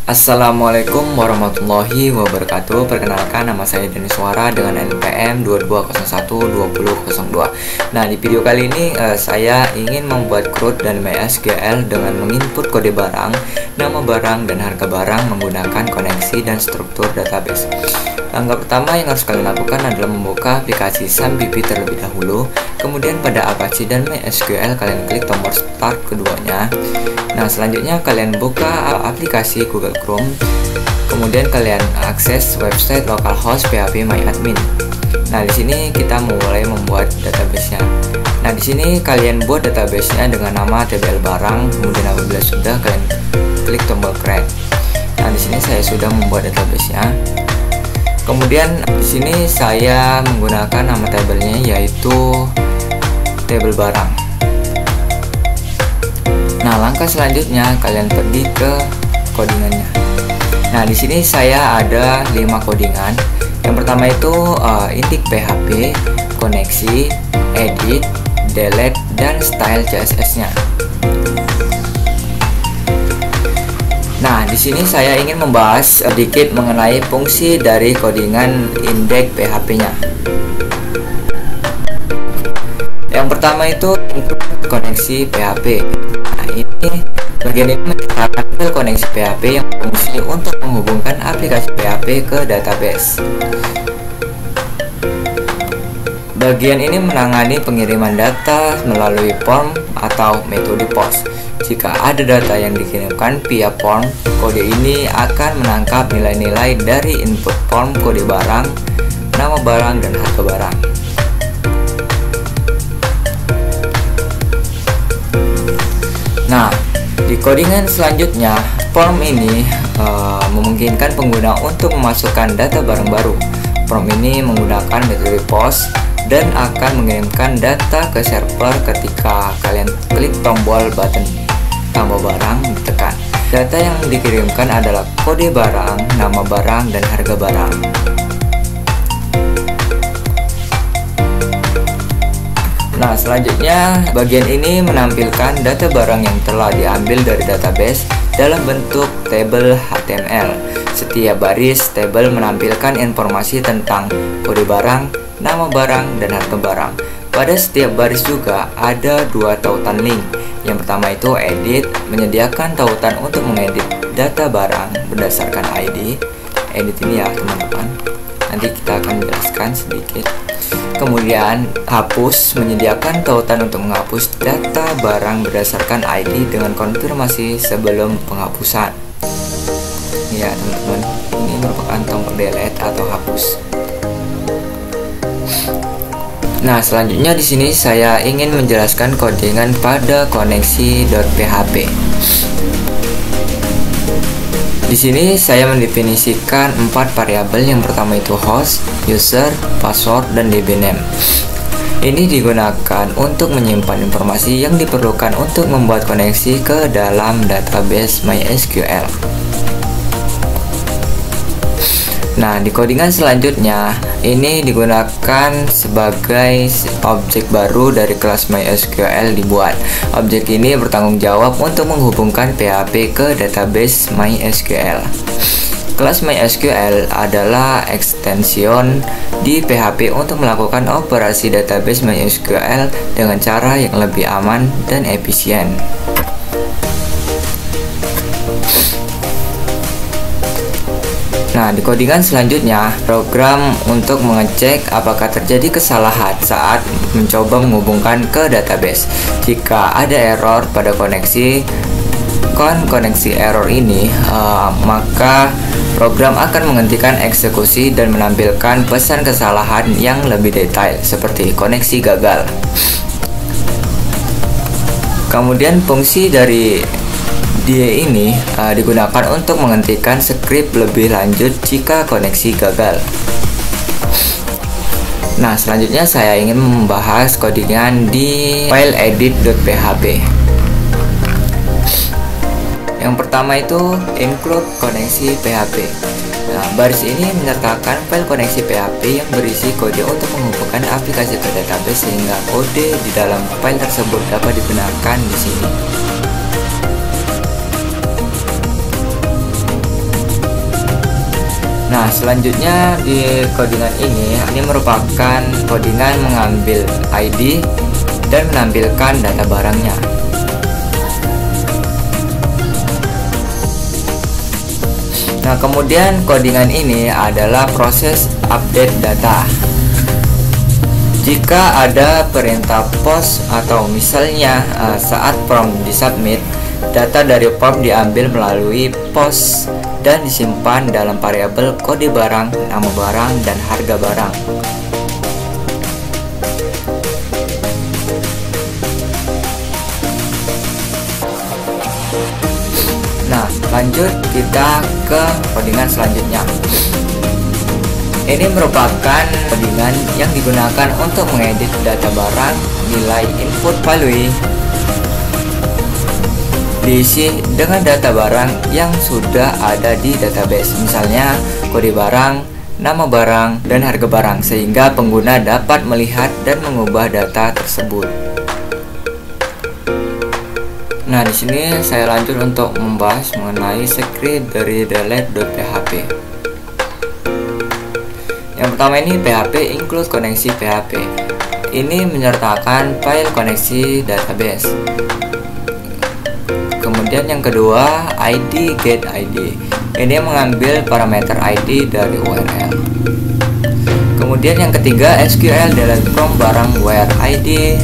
Assalamualaikum warahmatullahi wabarakatuh. Perkenalkan, nama saya Denny Suara dengan NPM 22012002. Nah, di video kali ini saya ingin membuat CRUD dan MySQL dengan menginput kode barang, nama barang, dan harga barang menggunakan koneksi dan struktur database. Langkah pertama yang harus kalian lakukan adalah membuka aplikasi SAMBP terlebih dahulu. Kemudian pada Apache dan MySQL kalian klik tombol start keduanya. Nah, selanjutnya kalian buka aplikasi Google Chrome. Kemudian kalian akses website localhost php myadmin. Nah, di sini kita mulai membuat database-nya. Nah, di sini kalian buat database-nya dengan nama table barang. Kemudian apabila sudah, kalian klik tombol create. Nah, di sini saya sudah membuat database-nya. Kemudian di sini saya menggunakan nama tabelnya yaitu table barang. Nah, langkah selanjutnya kalian pergi ke codingannya. Nah, di sini saya ada 5 codingan. Yang pertama itu intik PHP, koneksi, edit, delete, dan style CSS-nya. Nah, di sini saya ingin membahas sedikit mengenai fungsi dari codingan index PHP-nya. Yang pertama itu koneksi PHP. Nah, ini bagian ini menciptakan koneksi PHP yang berfungsi untuk menghubungkan aplikasi PHP ke database. Bagian ini menangani pengiriman data melalui form atau metode POST. Jika ada data yang dikirimkan via form, kode ini akan menangkap nilai-nilai dari input form kode barang, nama barang, dan harga barang. Nah, di codingan selanjutnya, form ini memungkinkan pengguna untuk memasukkan data barang baru. Form ini menggunakan metode POST dan akan mengirimkan data ke server ketika kalian klik tombol button tambah barang ditekan. Data yang dikirimkan adalah kode barang, nama barang, dan harga barang. Nah, selanjutnya bagian ini menampilkan data barang yang telah diambil dari database dalam bentuk tabel HTML. Setiap baris tabel menampilkan informasi tentang kode barang, nama barang, dan harga barang. Pada setiap baris juga ada 2 tautan link. Yang pertama itu edit, menyediakan tautan untuk mengedit data barang berdasarkan ID. Edit ini ya teman-teman, nanti kita akan jelaskan sedikit. Kemudian hapus, menyediakan tautan untuk menghapus data barang berdasarkan ID dengan konfirmasi sebelum penghapusan. Ya teman-teman, ini merupakan tombol delete atau hapus. Nah, selanjutnya di sini saya ingin menjelaskan codingan pada koneksi.php. Di sini saya mendefinisikan 4 variabel. Yang pertama itu host, user, password, dan dbname. Ini digunakan untuk menyimpan informasi yang diperlukan untuk membuat koneksi ke dalam database MySQL. Nah, di codingan selanjutnya ini digunakan sebagai objek baru dari kelas MySQL dibuat. Objek ini bertanggung jawab untuk menghubungkan PHP ke database MySQL. Kelas MySQL adalah ekstension di PHP untuk melakukan operasi database MySQL dengan cara yang lebih aman dan efisien. Nah, di codingan selanjutnya, program untuk mengecek apakah terjadi kesalahan saat mencoba menghubungkan ke database. Jika ada error pada koneksi error ini, maka program akan menghentikan eksekusi dan menampilkan pesan kesalahan yang lebih detail seperti koneksi gagal. Kemudian fungsi dari dia ini digunakan untuk menghentikan script lebih lanjut jika koneksi gagal. Nah, selanjutnya saya ingin membahas codingan di file edit.php. Yang pertama itu include koneksi PHP. Nah, baris ini menyertakan file koneksi PHP yang berisi kode untuk menghubungkan aplikasi ke database sehingga kode di dalam file tersebut dapat digunakan di sini. Nah, selanjutnya di codingan ini merupakan codingan mengambil ID dan menampilkan data barangnya. Nah, kemudian codingan ini adalah proses update data. Jika ada perintah post atau misalnya saat form disubmit, data dari form diambil melalui post dan disimpan dalam variabel kode barang, nama barang, dan harga barang. Nah, lanjut kita ke codingan selanjutnya. Ini merupakan codingan yang digunakan untuk mengedit data barang, nilai input value diisi dengan data barang yang sudah ada di database, misalnya kode barang, nama barang, dan harga barang, sehingga pengguna dapat melihat dan mengubah data tersebut. Nah, di sini saya lanjut untuk membahas mengenai script dari delete.php. Yang pertama ini PHP include koneksi PHP. Ini menyertakan file koneksi database. Kemudian yang kedua, ID get ID. Ini mengambil parameter ID dari URL. Kemudian yang ketiga, SQL delete from barang where ID.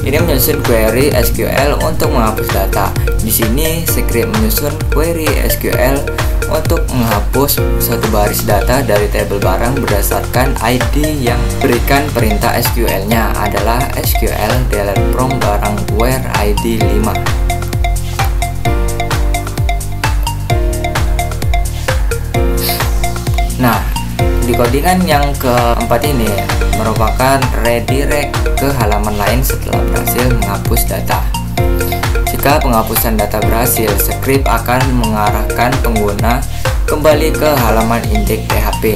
Ini menyusun query SQL untuk menghapus data. Di sini script menyusun query SQL untuk menghapus satu baris data dari tabel barang berdasarkan ID yang berikan perintah SQL-nya adalah SQL delete from barang where ID 5. Nah, di codingan yang keempat ini merupakan redirect ke halaman lain setelah berhasil menghapus data. Jika penghapusan data berhasil, script akan mengarahkan pengguna kembali ke halaman index PHP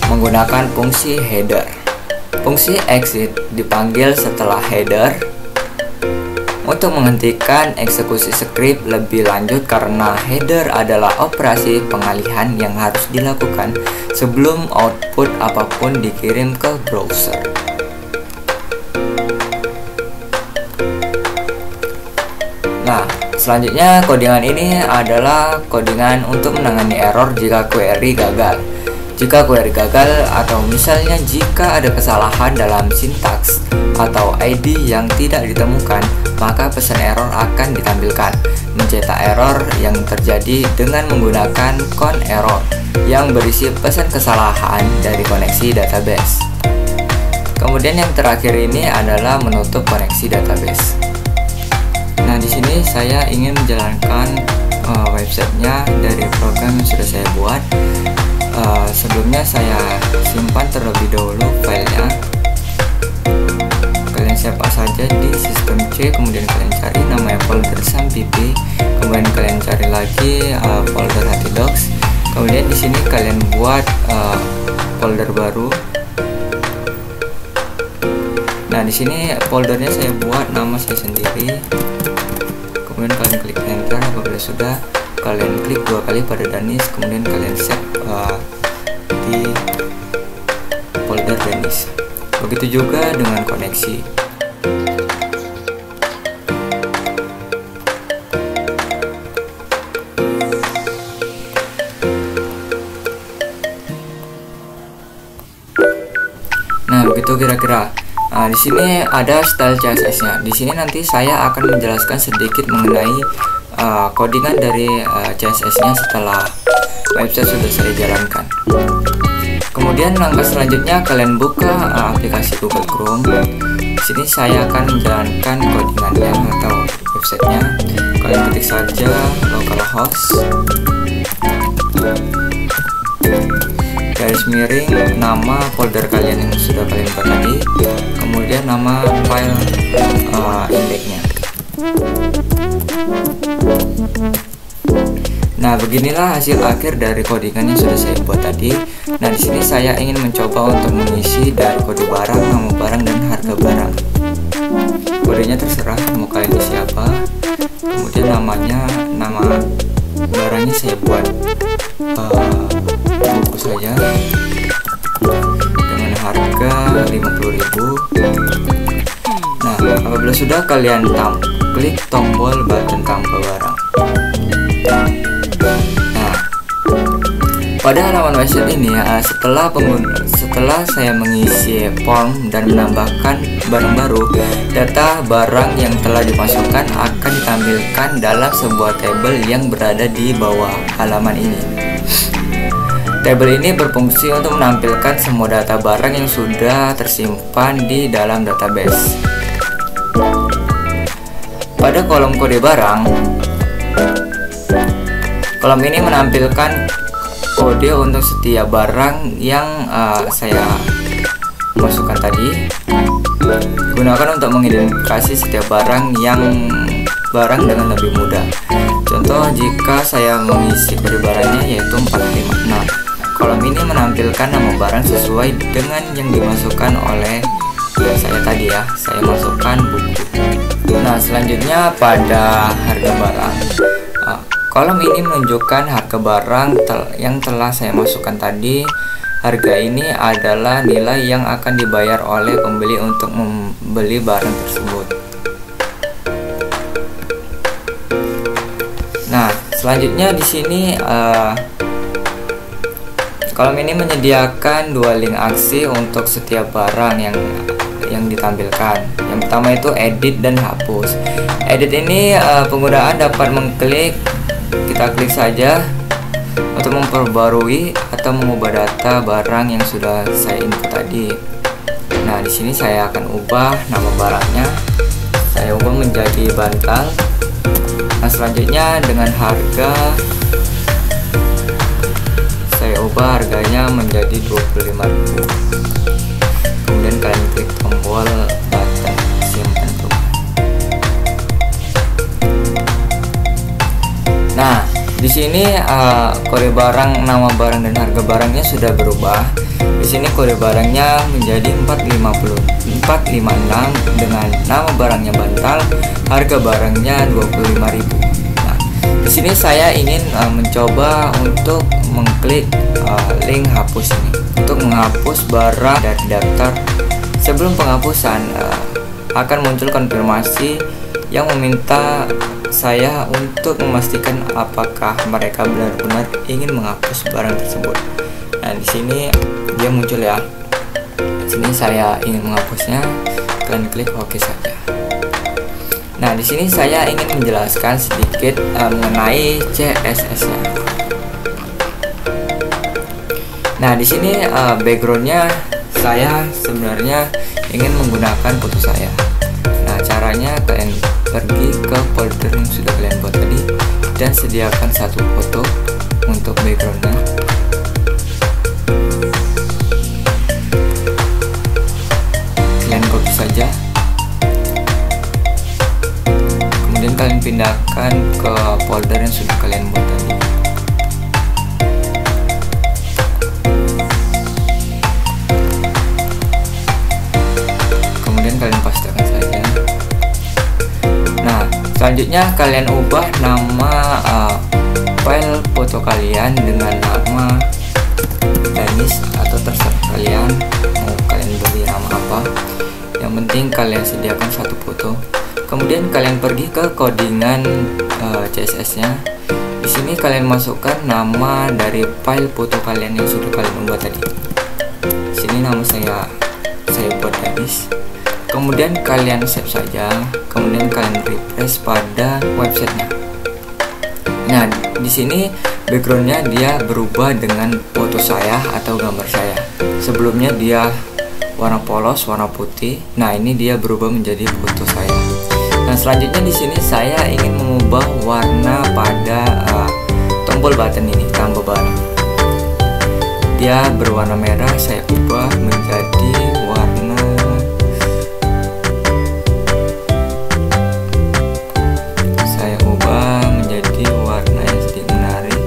menggunakan fungsi header. Fungsi exit dipanggil setelah header untuk menghentikan eksekusi script lebih lanjut karena header adalah operasi pengalihan yang harus dilakukan sebelum output apapun dikirim ke browser. Nah, selanjutnya codingan ini adalah codingan untuk menangani error jika query gagal. Jika query gagal atau misalnya jika ada kesalahan dalam sintaks atau ID yang tidak ditemukan, maka pesan error akan ditampilkan. Mencetak error yang terjadi dengan menggunakan con error yang berisi pesan kesalahan dari koneksi database. Kemudian yang terakhir ini adalah menutup koneksi database. Nah, di sini saya ingin menjalankan websitenya dari program yang sudah saya buat. Sebelumnya saya simpan terlebih dahulu filenya. Kalian save saja di sistem C, kemudian kalian cari namanya folder sampp, kemudian kalian cari lagi folder htdocs, kemudian di sini kalian buat folder baru. Nah, di sini foldernya saya buat nama saya sendiri, kemudian kalian klik enter. Apabila sudah, kalian klik 2 kali pada Danis, kemudian kalian save di folder Danis. Begitu juga dengan koneksi. Nah, begitu kira-kira. Nah, di sini ada style CSS-nya. Di sini nanti saya akan menjelaskan sedikit mengenai codingan dari CSS-nya setelah website sudah saya jalankan. Kemudian langkah selanjutnya kalian buka aplikasi Google Chrome. Di sini saya akan menjalankan codingannya atau websitenya. Kalian ketik saja localhost garis miring nama folder kalian yang sudah kalian buat tadi, kemudian nama file indexnya. Nah, beginilah hasil akhir dari codingan yang sudah saya buat tadi. Nah, di sini saya ingin mencoba untuk mengisi dari kode barang, nama barang, dan harga barang. Kodenya terserah mau kalian isi apa. Kemudian namanya, nama barangnya saya buat buku saja dengan harga 50.000. Nah, apabila sudah, kalian klik tombol button tambah barang. Nah, pada halaman website ini setelah saya mengisi form dan menambahkan barang baru, data barang yang telah dimasukkan akan ditampilkan dalam sebuah tabel yang berada di bawah halaman ini. Tabel ini berfungsi untuk menampilkan semua data barang yang sudah tersimpan di dalam database. Pada kolom kode barang, kolom ini menampilkan kode untuk setiap barang yang saya masukkan tadi. Gunakan untuk mengidentifikasi setiap barang dengan lebih mudah. Contoh, jika saya mengisi kode barangnya yaitu 456. Kolom ini menampilkan nama barang sesuai dengan yang dimasukkan oleh saya tadi ya. Saya masukkan buku. Nah, selanjutnya pada harga barang. Kolom ini menunjukkan harga barang yang telah saya masukkan tadi. Harga ini adalah nilai yang akan dibayar oleh pembeli untuk membeli barang tersebut. Nah, selanjutnya di sini kolom ini menyediakan dua link aksi untuk setiap barang yang ditampilkan. Yang pertama itu edit dan hapus. Edit ini penggunaan dapat kita klik saja untuk memperbarui atau mengubah data barang yang sudah saya input tadi. Nah, di sini saya akan ubah nama barangnya. Saya ubah menjadi bantal. Nah, selanjutnya dengan harga saya ubah harganya menjadi 25.000. Kemudian kalian klik tombol button simpan perubahan. Nah, di sini kode barang, nama barang, dan harga barangnya sudah berubah. Di sini kode barangnya menjadi 456 dengan nama barangnya bantal, harga barangnya 25.000. Nah, di sini saya ingin mencoba untuk mengklik link hapus ini untuk menghapus barang dari daftar. Sebelum penghapusan akan muncul konfirmasi yang meminta saya untuk memastikan apakah mereka benar-benar ingin menghapus barang tersebut. Nah, di sini dia muncul ya. Di sini saya ingin menghapusnya, kalian klik OK saja. Nah, di sini saya ingin menjelaskan sedikit mengenai CSS-nya. Nah, di sini backgroundnya saya sebenarnya ingin menggunakan foto saya. Nah, caranya kalian pergi ke folder yang sudah kalian buat tadi dan sediakan satu foto untuk backgroundnya. Kalian copy saja, kemudian kalian pindahkan ke folder yang sudah kalian buat tadi. Kemudian kalian pastekan saja. Nah, selanjutnya kalian ubah nama file foto kalian dengan nama Danis atau terserah kalian mau kalian beri nama apa. Yang penting kalian sediakan satu foto. Kemudian kalian pergi ke codingan CSS-nya. Di sini kalian masukkan nama dari file foto kalian yang sudah kalian buat tadi. Di sini nama saya buat Danis. Kemudian kalian save saja, kemudian kalian refresh pada websitenya. Nah, di sini backgroundnya dia berubah dengan foto saya atau gambar saya. Sebelumnya dia warna polos, warna putih. Nah, ini dia berubah menjadi foto saya. Nah, selanjutnya di sini saya ingin mengubah warna pada tombol button ini, tambah barang. Dia berwarna merah, saya ubah menjadi warna yang sedikit menarik.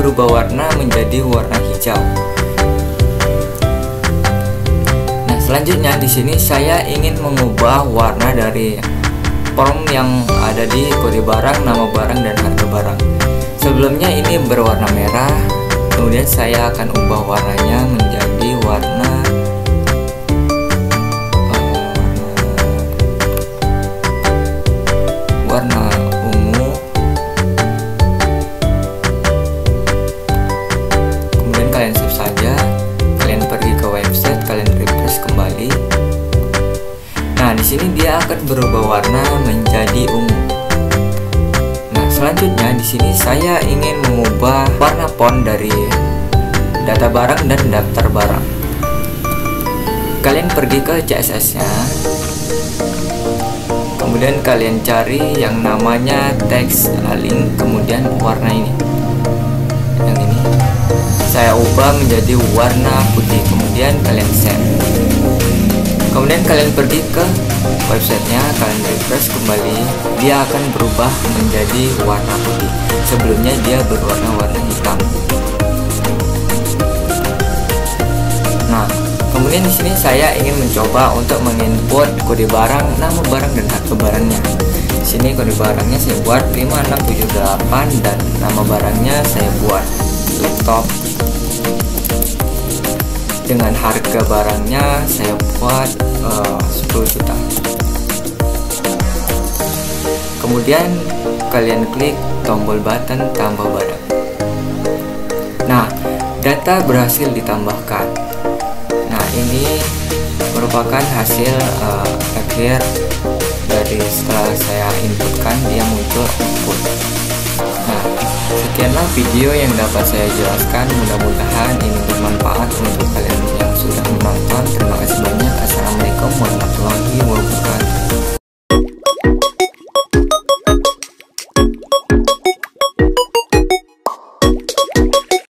berubah warna menjadi warna hijau. Nah, selanjutnya di sini saya ingin mengubah warna dari form yang ada di kode barang, nama barang, dan harga barang. Sebelumnya ini berwarna merah, kemudian saya akan ubah warnanya menjadi warna ungu. Kemudian kalian save saja, kalian pergi ke website, kalian refresh kembali. Nah, di sini dia akan berubah warna menjadi ungu. Nah, selanjutnya di sini saya ingin mengubah warna font dari data barang dan daftar barang. Kalian pergi ke CSS-nya. Kemudian kalian cari yang namanya text link, kemudian warna ini. Yang ini saya ubah menjadi warna putih, kemudian kalian save. Kemudian kalian pergi ke websitenya, kalian refresh kembali, dia akan berubah menjadi warna putih. Sebelumnya dia berwarna hitam. Nah, kemudian di sini saya ingin mencoba untuk menginput kode barang, nama barang, dan harga barangnya. Di sini kode barangnya saya buat 5678 dan nama barangnya saya buat laptop. Dengan harga barangnya saya buat 10 juta. Kemudian kalian klik tombol button tambah barang. Nah, data berhasil ditambahkan. Nah, ini merupakan hasil akhir dari setelah saya inputkan, dia muncul output. Nah, sekianlah video yang dapat saya jelaskan. Mudah-mudahan ini bermanfaat untuk kalian yang sudah menonton.